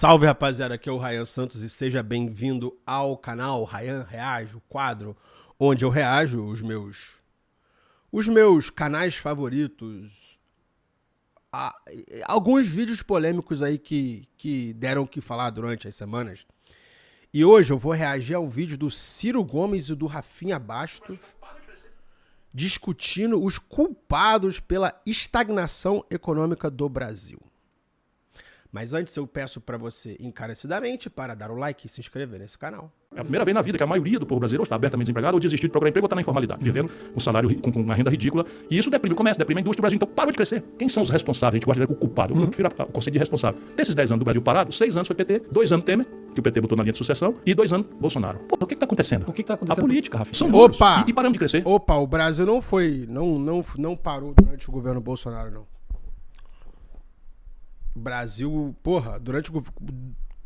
Salve, rapaziada, aqui é o Ryan Santos e seja bem-vindo ao canal Ryan Reage, o quadro onde eu reajo os meus canais favoritos a alguns vídeos polêmicos aí que deram o que falar durante as semanas. E hoje eu vou reagir a um vídeo do Ciro Gomes e do Rafinha Bastos discutindo os culpados pela estagnação econômica do Brasil. Mas antes eu peço para você encarecidamente para dar o like e se inscrever nesse canal. É a primeira vez na vida que a maioria do povo brasileiro está abertamente desempregado ou desistiu de procurar emprego ou está na informalidade, vivendo com salário, com uma renda ridícula. E isso deprime o comércio, deprime a indústria do Brasil. Então parou de crescer. Quem são os responsáveis? A gente gosta de ver o culpado. Eu prefiro o conceito de responsável. Desses 10 anos do Brasil parado, 6 anos foi PT, 2 anos Temer, que o PT botou na linha de sucessão, e 2 anos Bolsonaro. Porra, o que está acontecendo? O que está acontecendo? A política, Rafinha. São números. Opa! E paramos de crescer. Opa, o Brasil não parou durante o governo Bolsonaro, não. O Brasil, porra,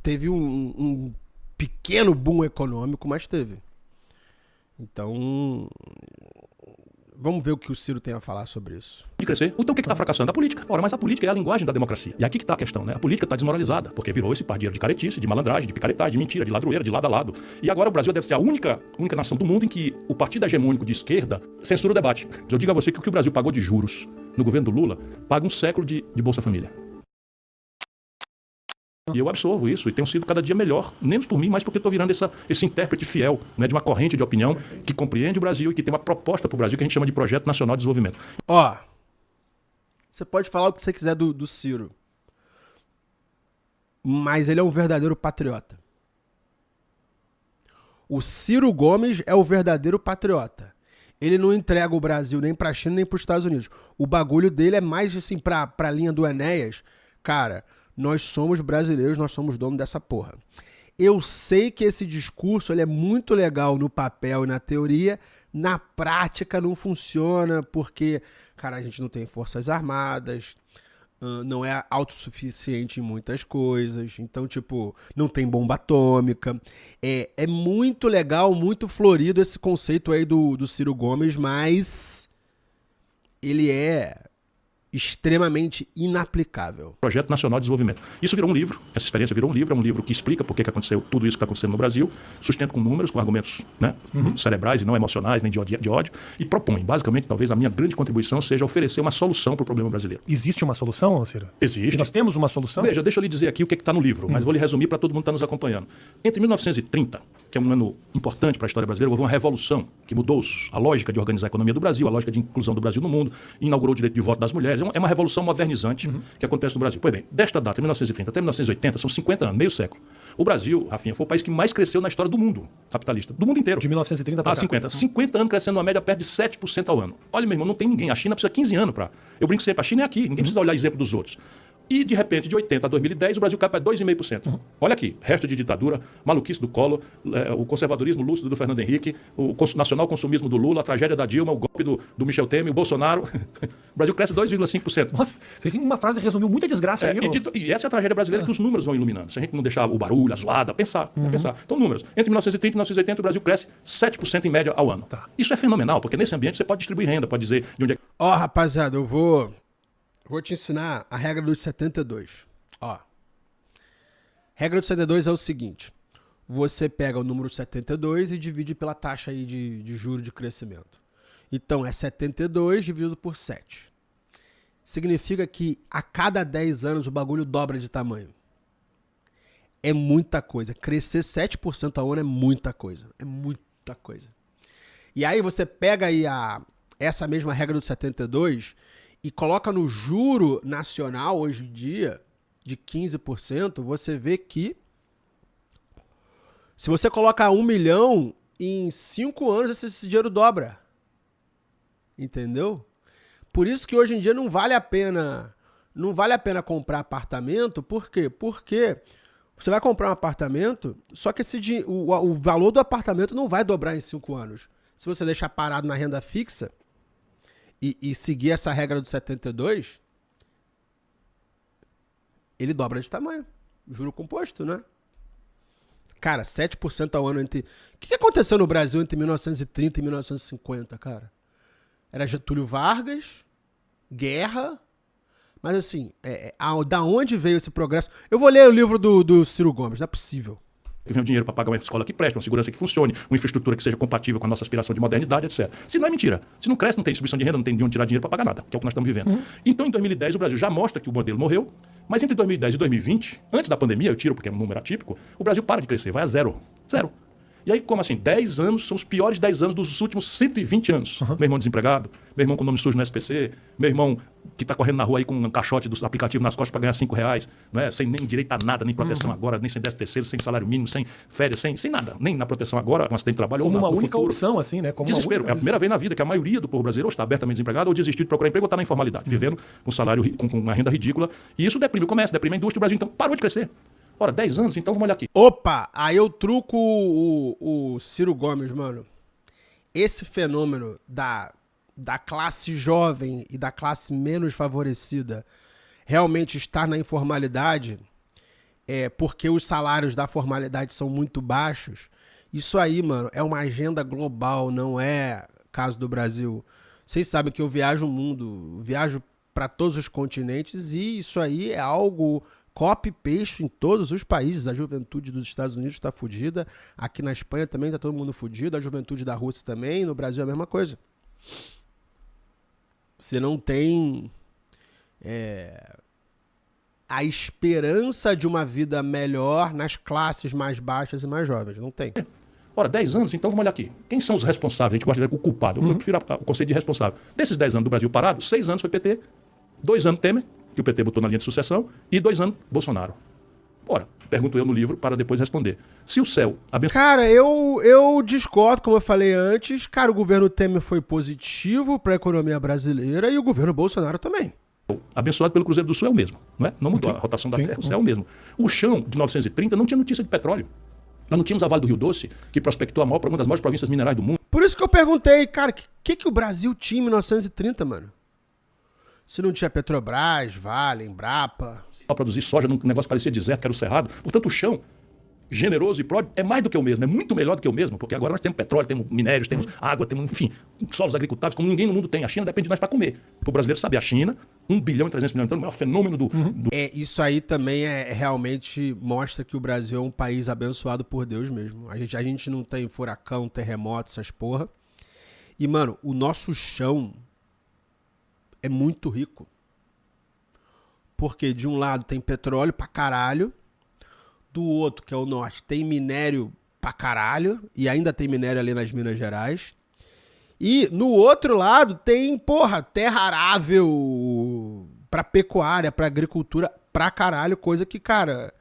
teve um pequeno boom econômico, mas teve. Então, vamos ver o que o Ciro tem a falar sobre isso. De crescer. Então o que está fracassando? A política. Ora, mas a política é a linguagem da democracia. E aqui que está a questão, né? A política está desmoralizada, porque virou esse pardieiro de caretice, de malandragem, de picaretagem, de mentira, de ladroeira, de lado a lado. E agora o Brasil deve ser a única nação do mundo em que o partido hegemônico de esquerda censura o debate. Eu digo a você que o que o Brasil pagou de juros no governo do Lula, paga um século de Bolsa Família. E eu absorvo isso e tenho sido cada dia melhor, menos por mim, mas porque estou virando esse intérprete fiel, né, de uma corrente de opinião que compreende o Brasil e que tem uma proposta para o Brasil que a gente chama de Projeto Nacional de Desenvolvimento. Ó, você pode falar o que você quiser do Ciro, mas ele é um verdadeiro patriota. O Ciro Gomes é o verdadeiro patriota. Ele não entrega o Brasil nem pra China nem pros Estados Unidos. O bagulho dele é mais assim pra linha do Enéas. Cara, nós somos brasileiros, nós somos dono dessa porra. Eu sei que esse discurso ele é muito legal no papel e na teoria, na prática não funciona porque, cara, a gente não tem forças armadas, não é autossuficiente em muitas coisas, então, tipo, não tem bomba atômica. É muito legal, muito florido esse conceito aí do Ciro Gomes, mas ele é extremamente inaplicável. Projeto Nacional de Desenvolvimento. Isso virou um livro, essa experiência virou um livro que explica por que aconteceu tudo isso que está acontecendo no Brasil, sustenta com números, com argumentos, né, cerebrais e não emocionais, nem de ódio, e propõe, basicamente, talvez a minha grande contribuição seja oferecer uma solução para o problema brasileiro. Existe uma solução, Ciro? Existe. E nós temos uma solução? Veja, deixa eu lhe dizer aqui o que está no livro, mas vou lhe resumir para todo mundo que está nos acompanhando. Entre 1930, que é um ano importante para a história brasileira, houve uma revolução que mudou a lógica de organizar a economia do Brasil, a lógica de inclusão do Brasil no mundo, inaugurou o direito de voto das mulheres. É uma revolução modernizante que acontece no Brasil. Pois bem, desta data, 1930 até 1980, são 50 anos, meio século. O Brasil, Rafinha, foi o país que mais cresceu na história do mundo capitalista, do mundo inteiro. De 1930 para cá. 50. 50 anos crescendo uma média perto de 7% ao ano. Olha, meu irmão, não tem ninguém. A China precisa 15 anos para... Eu brinco sempre, a China é aqui, ninguém precisa olhar exemplo dos outros. E, de repente, de 80 a 2010, o Brasil cai para 2,5%. Olha aqui, resto de ditadura, maluquice do Collor, o conservadorismo lúcido do Fernando Henrique, o nacional consumismo do Lula, a tragédia da Dilma, o golpe do Michel Temer, o Bolsonaro. O Brasil cresce 2,5%. Nossa, você tem uma frase resumiu muita desgraça aí. E essa é a tragédia brasileira que os números vão iluminando. Se a gente não deixar o barulho, a zoada, pensar. Então, números. Entre 1930 e 1980, o Brasil cresce 7% em média ao ano. Tá. Isso é fenomenal, porque nesse ambiente você pode distribuir renda, pode dizer de onde é... Ó, rapaziada, eu vou te ensinar a regra dos 72. Ó, regra dos 72 é o seguinte: você pega o número 72 e divide pela taxa aí de juro de crescimento. Então é 72 dividido por 7. Significa que a cada 10 anos o bagulho dobra de tamanho. É muita coisa. Crescer 7% ao ano é muita coisa. É muita coisa. E aí você pega aí essa mesma regra do 72 e coloca no juro nacional hoje em dia de 15%, você vê que se você coloca 1 milhão, em 5 anos esse dinheiro dobra. Entendeu? Por isso que hoje em dia não vale a pena comprar apartamento. Por quê? Porque você vai comprar um apartamento, só que o valor do apartamento não vai dobrar em 5 anos. Se você deixar parado na renda fixa e seguir essa regra do 72, ele dobra de tamanho. Juro composto, né? Cara, 7% ao ano entre... O que aconteceu no Brasil entre 1930 e 1950, cara? Era Getúlio Vargas, guerra, Mas assim, da onde veio esse progresso? Eu vou ler o livro do Ciro Gomes, não é possível. Que venha o dinheiro para pagar uma escola que preste, uma segurança que funcione, uma infraestrutura que seja compatível com a nossa aspiração de modernidade, etc. Se não é mentira. Se não cresce, não tem distribuição de renda, não tem de onde tirar dinheiro para pagar nada, que é o que nós estamos vivendo. Então, em 2010, o Brasil já mostra que o modelo morreu, mas entre 2010 e 2020, antes da pandemia, eu tiro porque é um número atípico, o Brasil para de crescer, vai a zero. Zero. E aí, como assim? 10 anos são os piores 10 anos dos últimos 120 anos. Meu irmão desempregado, meu irmão com nome sujo no SPC, meu irmão que está correndo na rua aí com um caixote do aplicativo nas costas para ganhar R$5, não é? Sem nem direito a nada, nem proteção agora, nem sem 13º, sem salário mínimo, sem férias, sem nada. Nem na proteção agora, com acidente de trabalho. Como ou uma no única futuro. opção, assim, né? Como Desespero. É a primeira vez na vida que a maioria do povo brasileiro ou está abertamente desempregado ou desistiu de procurar emprego ou está na informalidade, vivendo com salário, com uma renda ridícula. E isso deprime o comércio, deprime a indústria. O Brasil, então, parou de crescer. Ora, 10 anos, então vamos olhar aqui. Opa, aí eu truco o Ciro Gomes, mano. Esse fenômeno da classe jovem e da classe menos favorecida realmente estar na informalidade, porque os salários da formalidade são muito baixos. Isso aí, mano, é uma agenda global, não é caso do Brasil. Vocês sabem que eu viajo o mundo, viajo para todos os continentes e isso aí é algo copy-paste em todos os países. A juventude dos Estados Unidos está fodida, aqui na Espanha também está todo mundo fodido, a juventude da Rússia também, no Brasil é a mesma coisa. Você não tem a esperança de uma vida melhor nas classes mais baixas e mais jovens, não tem. Ora, 10 anos, então vamos olhar aqui. Quem são os responsáveis? A gente gosta de ver o culpado. Eu prefiro o conceito de responsável. Desses 10 anos do Brasil parado, 6 anos foi PT, 2 anos Temer, que o PT botou na linha de sucessão, e 2 anos Bolsonaro. Ora, pergunto eu no livro para depois responder. Se o céu abençoa... Cara, eu discordo, como eu falei antes. Cara, o governo Temer foi positivo para a economia brasileira e o governo Bolsonaro também. Abençoado pelo Cruzeiro do Sul é o mesmo, não é? Não mudou a rotação da Terra, o céu é o mesmo. O chão de 1930 não tinha notícia de petróleo. Nós não tínhamos a Vale do Rio Doce, que prospectou uma das maiores províncias minerais do mundo. Por isso que eu perguntei, cara, o que o Brasil tinha em 1930, mano? Se não tinha Petrobras, Vale, Embrapa. Para produzir soja num negócio que parecia deserto, que era o Cerrado. Portanto, o chão generoso e pródigo é mais do que o mesmo, é muito melhor do que o mesmo, porque agora nós temos petróleo, temos minérios, temos água, temos, enfim, solos agricultáveis, como ninguém no mundo tem. A China depende de nós para comer. O brasileiro sabe, a China, 1 bilhão e 300 milhões, então é o maior fenômeno do... Isso aí também realmente mostra que o Brasil é um país abençoado por Deus mesmo. A gente não tem furacão, terremoto, essas porra. E, mano, o nosso chão é muito rico. Porque de um lado tem petróleo pra caralho, do outro, que é o norte, tem minério pra caralho, e ainda tem minério ali nas Minas Gerais. E no outro lado tem, terra arável pra pecuária, pra agricultura pra caralho, coisa que, cara,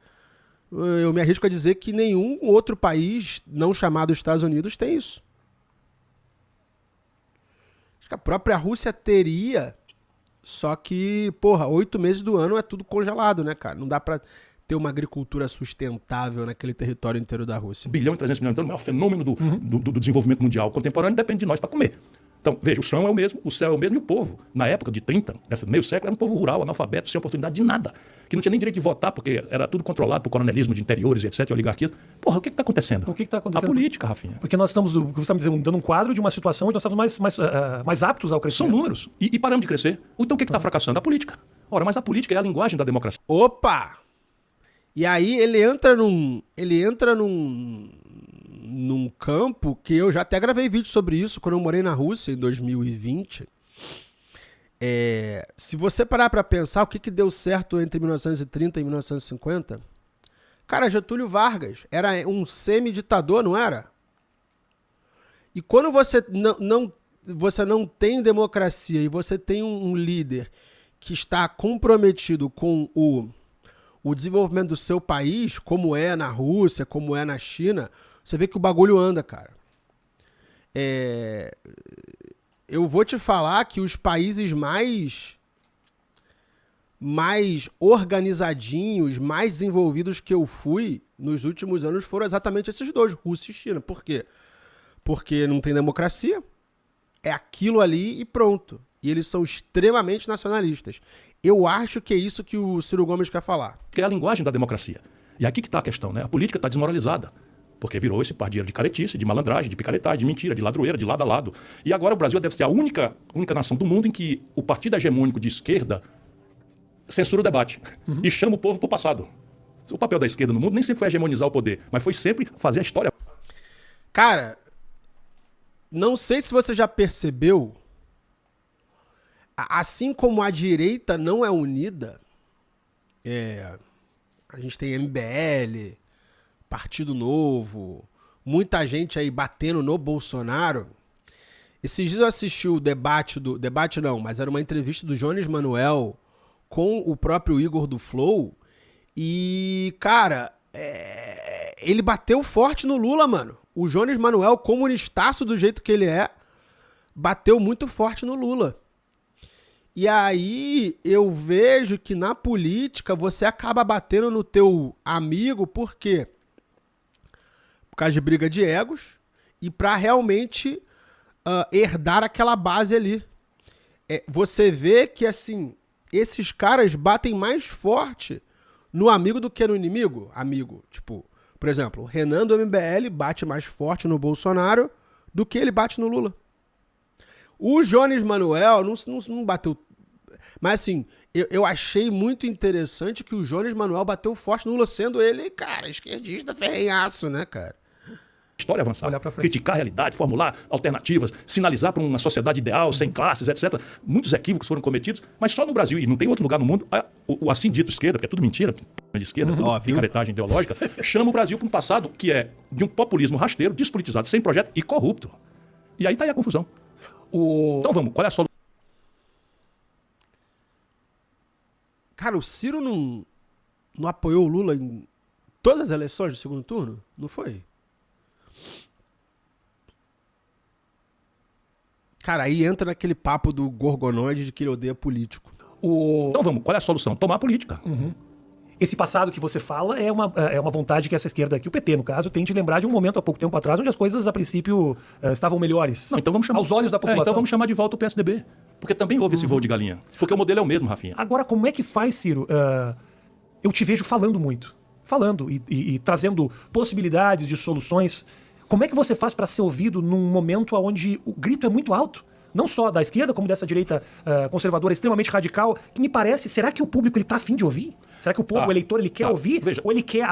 eu me arrisco a dizer que nenhum outro país não chamado Estados Unidos tem isso. Acho que a própria Rússia teria, só que, 8 meses do ano é tudo congelado, né, cara? Não dá pra ter uma agricultura sustentável naquele território inteiro da Rússia. 1 bilhão e 300 milhões, então é o maior fenômeno do desenvolvimento mundial contemporâneo, depende de nós para comer. Então, veja, o chão é o mesmo, o céu é o mesmo, e o povo, na época de 30, nesse meio século, era um povo rural, analfabeto, sem oportunidade de nada, que não tinha nem direito de votar, porque era tudo controlado por coronelismo de interiores e etc, oligarquia. Porra, o que está acontecendo? O que está acontecendo? A política, Rafinha. Porque nós estamos, você está me dizendo, dando um quadro de uma situação onde nós estamos mais aptos ao crescimento. São números, e paramos de crescer. Então o que está fracassando? A política. Ora, mas a política é a linguagem da democracia. Opa! E aí ele entra num campo que eu já até gravei vídeo sobre isso quando eu morei na Rússia em 2020. Se você parar pra pensar o que deu certo entre 1930 e 1950, cara, Getúlio Vargas era um semi-ditador, não era? E quando você não tem democracia e você tem um líder que está comprometido com o desenvolvimento do seu país, como é na Rússia, como é na China, você vê que o bagulho anda, cara. Eu vou te falar que os países mais organizadinhos, mais desenvolvidos que eu fui nos últimos anos foram exatamente esses dois, Rússia e China. Por quê? Porque não tem democracia, é aquilo ali e pronto. E eles são extremamente nacionalistas. Eu acho que é isso que o Ciro Gomes quer falar. Que é a linguagem da democracia. E aqui que está a questão, né? A política está desmoralizada. Porque virou esse pardieiro de caretice, de malandragem, de picaretagem, de mentira, de ladroeira, de lado a lado. E agora o Brasil deve ser a única nação do mundo em que o partido hegemônico de esquerda censura o debate e chama o povo para o passado. O papel da esquerda no mundo nem sempre foi hegemonizar o poder, mas foi sempre fazer a história. Cara, não sei se você já percebeu, assim como a direita não é unida, a gente tem MBL, Partido Novo, muita gente aí batendo no Bolsonaro. Esses dias eu assisti o debate mas era uma entrevista do Jones Manuel com o próprio Igor do Flow. E, cara, ele bateu forte no Lula, mano. O Jones Manuel, comunistaço do jeito que ele é, bateu muito forte no Lula. E aí eu vejo que na política você acaba batendo no teu amigo, por quê? Por causa de briga de egos e pra realmente herdar aquela base ali. Você vê que, assim, esses caras batem mais forte no amigo do que no inimigo. Amigo, tipo, por exemplo, o Renan do MBL bate mais forte no Bolsonaro do que ele bate no Lula. O Jones Manuel não bateu. Mas assim, eu achei muito interessante que o Jones Manuel bateu forte no Lula, sendo ele, cara, esquerdista ferrenhaço, né, cara? História avançada, criticar a realidade, formular alternativas, sinalizar para uma sociedade ideal, sem classes, etc. Muitos equívocos foram cometidos, mas só no Brasil, e não tem outro lugar no mundo, o assim dito esquerda, porque é tudo mentira, de esquerda, tudo picaretagem ideológica, chama o Brasil para um passado que é de um populismo rasteiro, despolitizado, sem projeto e corrupto. E aí tá aí a confusão. Então vamos, qual é a solução? Cara, o Ciro não apoiou o Lula em todas as eleições do segundo turno? Não foi? Cara, aí entra naquele papo do gorgonoide de que ele odeia político. Então vamos, qual é a solução? Tomar política. Esse passado que você fala é uma vontade que essa esquerda aqui, o PT no caso, tem de lembrar de um momento há pouco tempo atrás onde as coisas a princípio estavam melhores. Não, então vamos chamar, aos olhos da população. Então vamos chamar de volta o PSDB. Porque também houve esse voo de galinha. Porque o modelo é o mesmo, Rafinha. Agora, como é que faz, Ciro? Eu te vejo falando muito. Falando e trazendo possibilidades de soluções. Como é que você faz para ser ouvido num momento onde o grito é muito alto? Não só da esquerda, como dessa direita conservadora extremamente radical, que me parece, será que o público ele tá afim de ouvir? Será que o povo, o eleitor, ele quer ouvir? Veja. Ou ele quer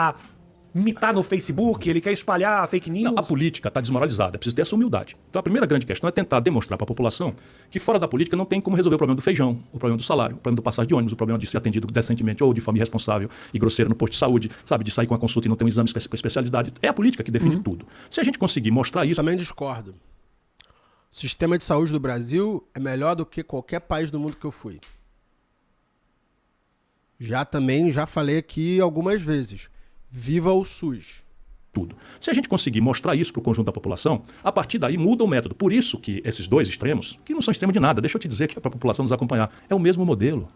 imitar no Facebook, ele quer espalhar fake news? Não, a política está desmoralizada, é preciso ter essa humildade. Então a primeira grande questão é tentar demonstrar para a população que fora da política não tem como resolver o problema do feijão, o problema do salário, o problema do passagem de ônibus, o problema de ser atendido decentemente ou de forma irresponsável e grosseira no posto de saúde, sabe, de sair com a consulta e não ter um exame com especialidade. É a política que define tudo. Se a gente conseguir mostrar isso... Também discordo. O sistema de saúde do Brasil é melhor do que qualquer país do mundo que eu fui. Já falei aqui algumas vezes. Viva o SUS. Tudo. Se a gente conseguir mostrar isso para o conjunto da população, a partir daí muda o método. Por isso que esses dois extremos, que não são extremos de nada, deixa eu te dizer que é para a população nos acompanhar, é o mesmo modelo.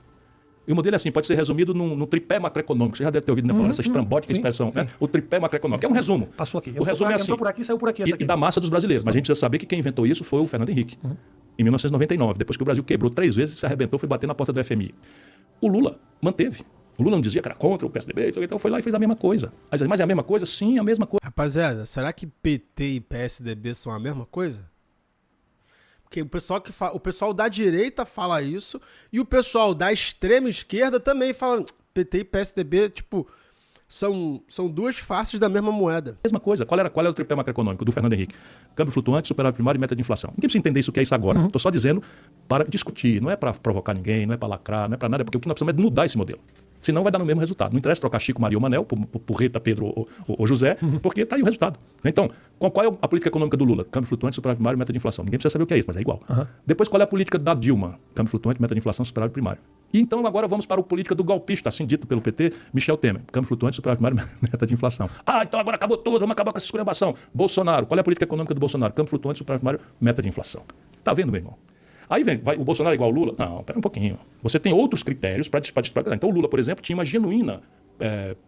E o modelo é assim, pode ser resumido no tripé macroeconômico. Você já deve ter ouvido falando essa estrambótica expressão, né? O tripé macroeconômico. É um resumo. Passou aqui. O resumo é assim. Entrou por aqui, saiu por aqui. E da massa dos brasileiros. Mas a gente precisa saber que quem inventou isso foi o Fernando Henrique. Em 1999, depois que o Brasil quebrou 3 vezes, se arrebentou, foi bater na porta do FMI. O Lula manteve. O Lula não dizia que era contra o PSDB, então foi lá e fez a mesma coisa. Mas é a mesma coisa? Sim, a mesma coisa. Rapaziada, será que PT e PSDB são a mesma coisa? Porque o pessoal da direita fala isso e o pessoal da extrema esquerda também fala PT e PSDB, tipo, são duas faces da mesma moeda. Mesma coisa. Qual é o tripé macroeconômico do Fernando Henrique? Câmbio flutuante, superávit primário e meta de inflação. Ninguém precisa entender isso que é isso agora. Estou só dizendo para discutir, não é para provocar ninguém, não é para lacrar, não é para nada, porque o que nós precisamos é mudar esse modelo. Senão vai dar no mesmo resultado. Não interessa trocar Chico, Maria ou Manel por Rita, Pedro ou José, porque está aí o resultado. Então, qual é a política econômica do Lula? Câmbio flutuante, superávit primário e meta de inflação. Ninguém precisa saber o que é isso, mas é igual. Depois, qual é a política da Dilma? Câmbio flutuante, meta de inflação, superávit primário. E então agora vamos para a política do golpista, assim dito pelo PT, Michel Temer. Câmbio flutuante, superávit primário, meta de inflação. Então agora acabou tudo, vamos acabar com essa esculhambação. Bolsonaro, qual é a política econômica do Bolsonaro? Câmbio flutuante, superávit primário, meta de inflação. Tá vendo, meu irmão? Aí o Bolsonaro é igual ao Lula? Não, pera um pouquinho. Você tem outros critérios para disparar. Então o Lula, por exemplo, tinha uma genuína,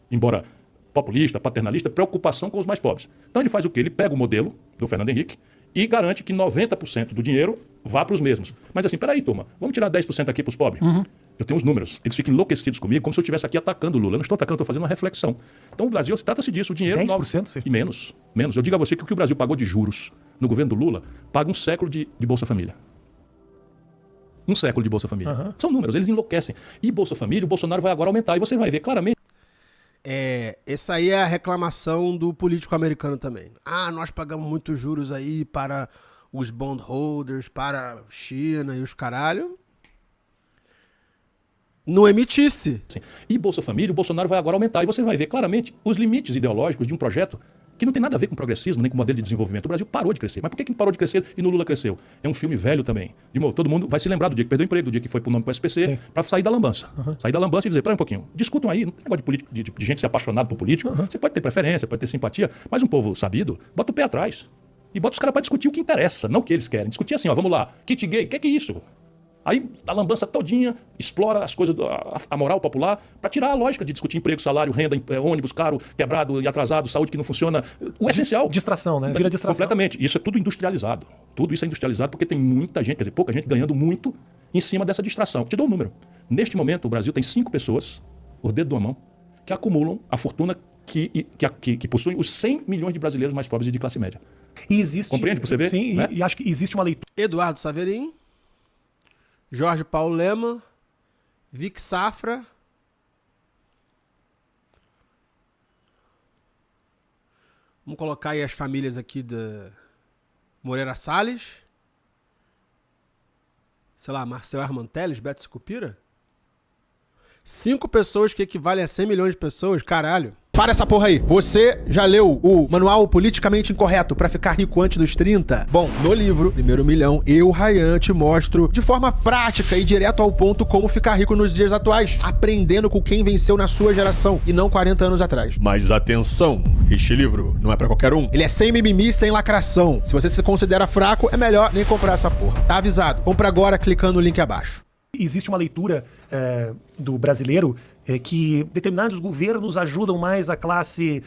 embora populista, paternalista, preocupação com os mais pobres. Então ele faz o quê? Ele pega o modelo do Fernando Henrique e garante que 90% do dinheiro vá para os mesmos. Mas assim, peraí, turma, vamos tirar 10% aqui para os pobres? Eu tenho os números. Eles ficam enlouquecidos comigo, como se eu estivesse aqui atacando o Lula. Eu não estou atacando, estou fazendo uma reflexão. Então o Brasil, trata-se disso, o dinheiro... 10%? E menos. Eu digo a você que o que o Brasil pagou de juros no governo do Lula, paga um século de Bolsa Família. Um século de Bolsa Família. Aham. São números, eles enlouquecem. E Bolsa Família, o Bolsonaro vai agora aumentar. E você vai ver claramente. Essa aí é a reclamação do político americano também. Ah, nós pagamos muitos juros aí para os bondholders, para a China e os caralho. Não emitisse. E Bolsa Família, o Bolsonaro vai agora aumentar. E você vai ver claramente os limites ideológicos de um projeto que não tem nada a ver com progressismo, nem com modelo de desenvolvimento. O Brasil parou de crescer. Mas por que não parou de crescer e no Lula cresceu? É um filme velho também. De novo, todo mundo vai se lembrar do dia que perdeu o emprego, do dia que foi pro nome pro SPC, para sair da lambança. Sair da lambança e dizer, pera um pouquinho, discutam aí, não tem negócio de, político, de gente ser apaixonada por político. Você pode ter preferência, pode ter simpatia, mas um povo sabido, bota o pé atrás. E bota os caras para discutir o que interessa, não o que eles querem. Discutir assim, ó, vamos lá, kit gay, o que é isso? Aí a lambança todinha explora as coisas, a moral popular, para tirar a lógica de discutir emprego, salário, renda, ônibus caro, quebrado e atrasado, saúde que não funciona. O essencial. Distração, né? Vira distração. Completamente. Isso é tudo industrializado. Tudo isso é industrializado porque tem muita gente, quer dizer, pouca gente ganhando muito em cima dessa distração. Te dou um número. Neste momento, o Brasil tem 5 pessoas, por dedo de uma mão, que acumulam a fortuna que possuem os 100 milhões de brasileiros mais pobres e de classe média. E existe... Compreende pra você ver? Sim, Né? e acho que existe uma leitura. Eduardo Saverin, Jorge Paulo Lema, Vic Safra, vamos colocar aí as famílias aqui da Moreira Salles, sei lá, Marcel Armanteles, Beto Sicupira. 5 pessoas que equivalem a 100 milhões de pessoas, caralho. Para essa porra aí. Você já leu o Manual Politicamente Incorreto pra Ficar Rico Antes dos 30? Bom, no livro Primeiro Milhão, eu, Ryan, te mostro de forma prática e direto ao ponto como ficar rico nos dias atuais, aprendendo com quem venceu na sua geração e não 40 anos atrás. Mas atenção, este livro não é pra qualquer um. Ele é sem mimimi, sem lacração. Se você se considera fraco, é melhor nem comprar essa porra. Tá avisado. Compra agora clicando no link abaixo. Existe uma leitura do brasileiro que determinados governos ajudam mais a classe,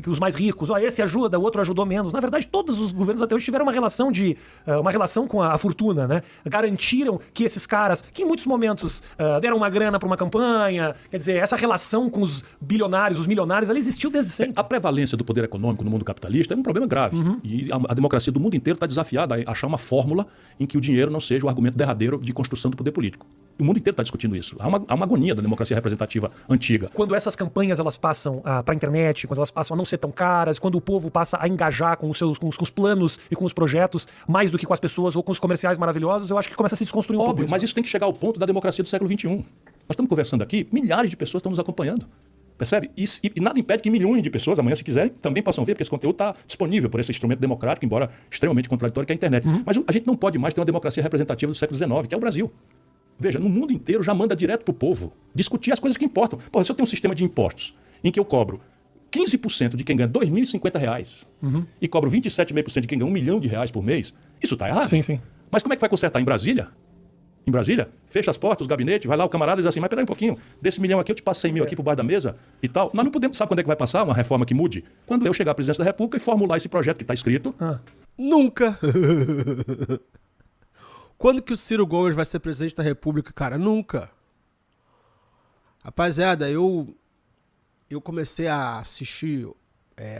os mais ricos. Esse ajuda, o outro ajudou menos. Na verdade, todos os governos até hoje tiveram uma relação com a fortuna, né? Garantiram que esses caras, que em muitos momentos deram uma grana para uma campanha, quer dizer, essa relação com os bilionários, os milionários, ela existiu desde sempre. A prevalência do poder econômico no mundo capitalista é um problema grave. E a democracia do mundo inteiro está desafiada a achar uma fórmula em que o dinheiro não seja o argumento derradeiro de construção do poder político. O mundo inteiro está discutindo isso. Há uma agonia da democracia representativa antiga. Quando essas campanhas elas passam para a internet, quando elas passam a não ser tão caras, quando o povo passa a engajar com os planos e com os projetos, mais do que com as pessoas ou com os comerciais maravilhosos, eu acho que começa a se desconstruir um pouco. Óbvio, mas isso tem que chegar ao ponto da democracia do século XXI. Nós estamos conversando aqui, milhares de pessoas estão nos acompanhando. Percebe? E nada impede que milhões de pessoas, amanhã, se quiserem, também possam ver, porque esse conteúdo está disponível por esse instrumento democrático, embora extremamente contraditório, que é a internet. Mas a gente não pode mais ter uma democracia representativa do século XIX, que é o Brasil. Veja, no mundo inteiro já manda direto pro povo discutir as coisas que importam. Porra, se eu tenho um sistema de impostos em que eu cobro 15% de quem ganha R$ 2.050 e cobro 27,5% de quem ganha R$ 1 milhão por mês, isso está errado. Sim, sim. Mas como é que vai consertar? Em Brasília? Em Brasília? Fecha as portas, os gabinetes, vai lá o camarada e diz assim, mas peraí um pouquinho, desse milhão aqui eu te passo 100 mil aqui por baixo da mesa e tal. Nós não podemos, sabe quando é que vai passar uma reforma que mude? Quando eu chegar à presidência da República e formular esse projeto que está escrito. Nunca. Quando que o Ciro Gomes vai ser presidente da República, cara? Nunca. Rapaziada, eu comecei a assistir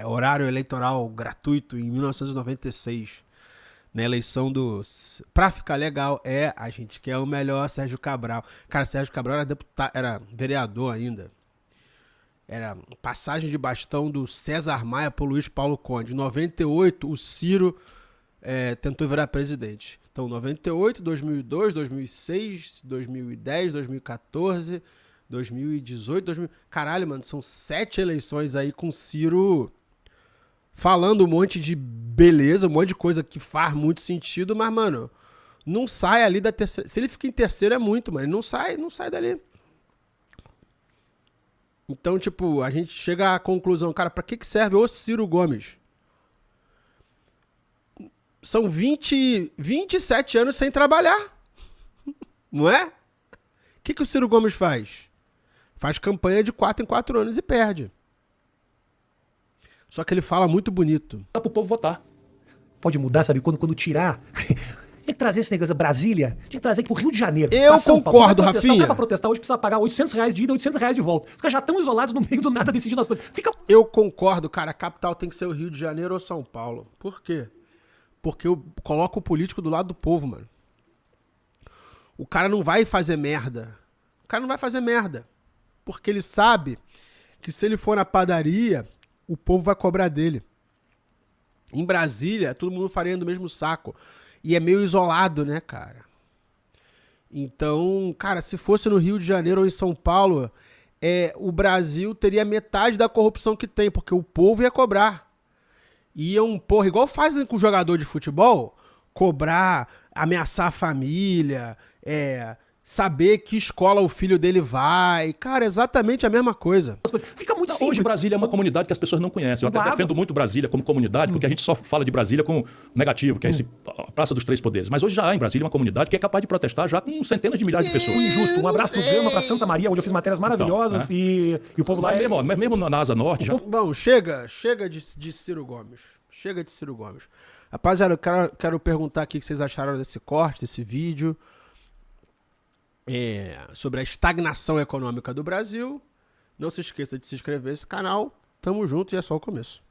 horário eleitoral gratuito em 1996. Na eleição do... Pra ficar legal, a gente quer o melhor Sérgio Cabral. Cara, Sérgio Cabral era deputado, era vereador ainda. Era passagem de bastão do César Maia pro Luiz Paulo Conde. Em 98, o Ciro tentou virar presidente. Então, 98, 2002, 2006, 2010, 2014, 2018, 2000... Caralho, mano, são 7 eleições aí com o Ciro falando um monte de beleza, um monte de coisa que faz muito sentido, mas, mano, não sai ali da terceira... Se ele fica em terceiro é muito, mano, ele não sai dali. Então, tipo, a gente chega à conclusão, cara, pra que serve o Ciro Gomes? São 27 anos sem trabalhar. Não é? O que o Ciro Gomes faz? Faz campanha de 4 em 4 anos e perde. Só que ele fala muito bonito. Dá pro povo votar. Pode mudar, sabe? Quando tirar... Tem que trazer esse negócio da Brasília, tem que trazer aqui pro Rio de Janeiro. Eu concordo, Rafinha. O cara pra protestar hoje precisa pagar R$800 de ida, R$800 de volta. Os caras já estão isolados no meio do nada decidindo as coisas. Eu concordo, cara. A capital tem que ser o Rio de Janeiro ou São Paulo. Por quê? Porque eu coloco o político do lado do povo, mano. o cara não vai fazer merda. O cara não vai fazer merda. Porque ele sabe que se ele for na padaria, o povo vai cobrar dele. Em Brasília, todo mundo farinha do mesmo saco. E é meio isolado, né, cara? Então, cara, se fosse no Rio de Janeiro ou em São Paulo, o Brasil teria metade da corrupção que tem, porque o povo ia cobrar. Iam, porra, igual fazem com o jogador de futebol, cobrar, ameaçar a família, saber que escola o filho dele vai. Cara, exatamente a mesma coisa. Fica muito simples. Hoje Brasília é uma comunidade que as pessoas não conhecem. Eu até defendo muito Brasília como comunidade, porque a gente só fala de Brasília como negativo, que é a Praça dos Três Poderes. Mas hoje já há em Brasília uma comunidade que é capaz de protestar já com centenas de milhares de pessoas. Injusto. Um abraço pro Gama, pra Santa Maria, onde eu fiz matérias maravilhosas e o povo lá... Mas mesmo na Asa Norte... Já... Bom, chega de Ciro Gomes. Chega de Ciro Gomes. Rapaziada, eu quero perguntar aqui o que vocês acharam desse corte, desse vídeo. Sobre a estagnação econômica do Brasil. Não se esqueça de se inscrever nesse canal. Tamo junto e é só o começo.